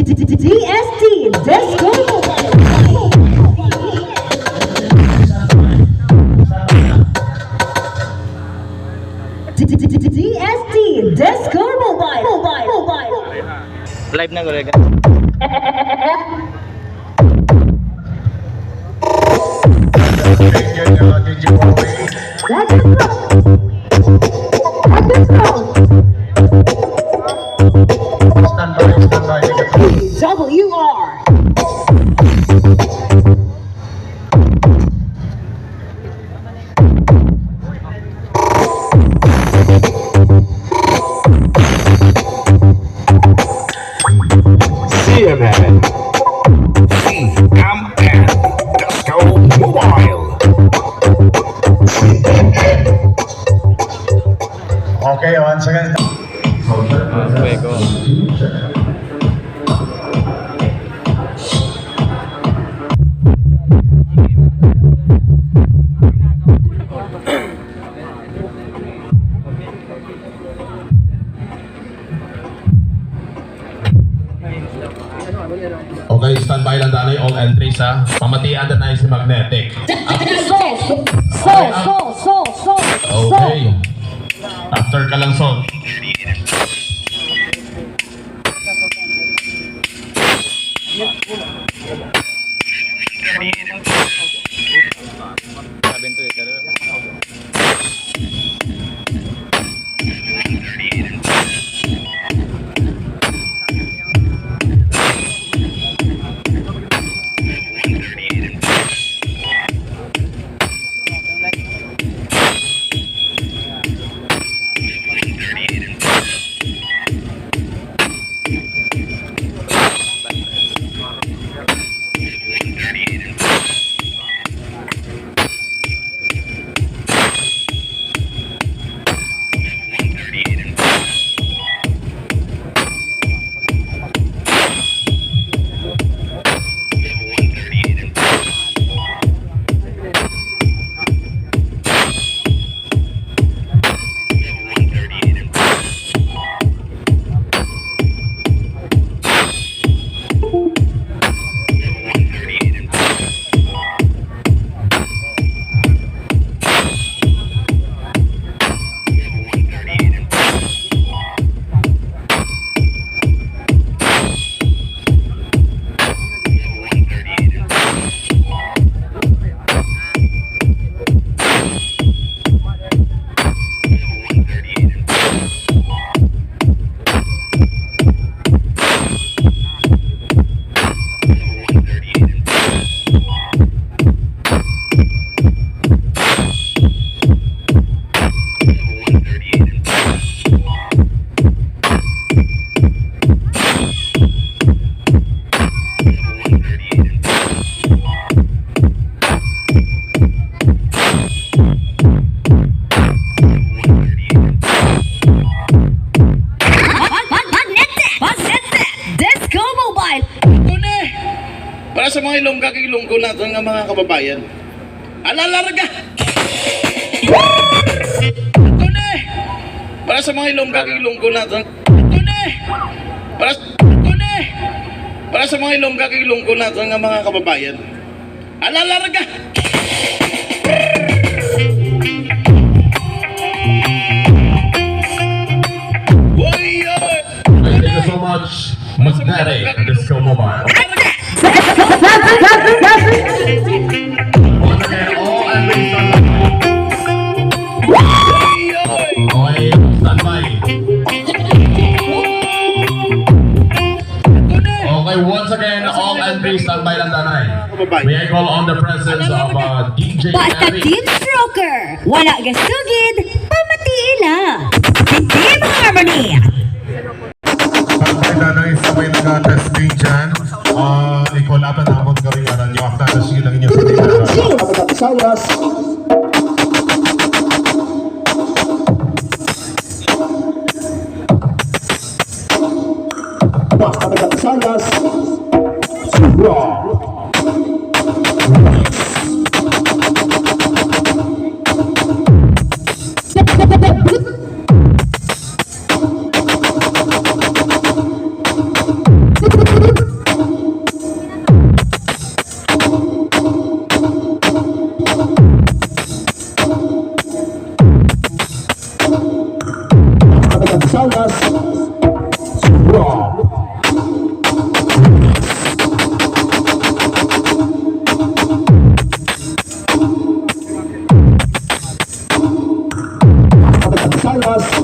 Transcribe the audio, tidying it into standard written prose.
DST Disco DST Disco Mobile. Live na kolega. WR CNN CMN Disco Mobile. Okay, once again. Okay, go. Okay, standby lang danay all entries ha. Pamatian na si Magnetic. Okay. After ka lang salt. Sabihin to eh, pero Disco Mobile. Kune, para sa mga ilongga-ilonggo natin nga mga kababayan. Alalarga! Kune, para sa mga ilongga-ilonggo natin. Kune, para sa mga ilongga-ilonggo natin nga mga kababayan. Alalarga! Thank you so much, Magnetic Disco Mobile. Once again, all entries okay, standby. Okay, once again, all entries standby lang danay. May I call on the presence of DJ Basta Eric. Team Stroker. Wala gasugid. Pamatiila. Team Harmony. Pagkay danay sa may nag-testing dyan, ikolatan naman kami aran nyo after na sige lang inyo sa tingnan. Sayas. Basta Sayas. Subra. Salas.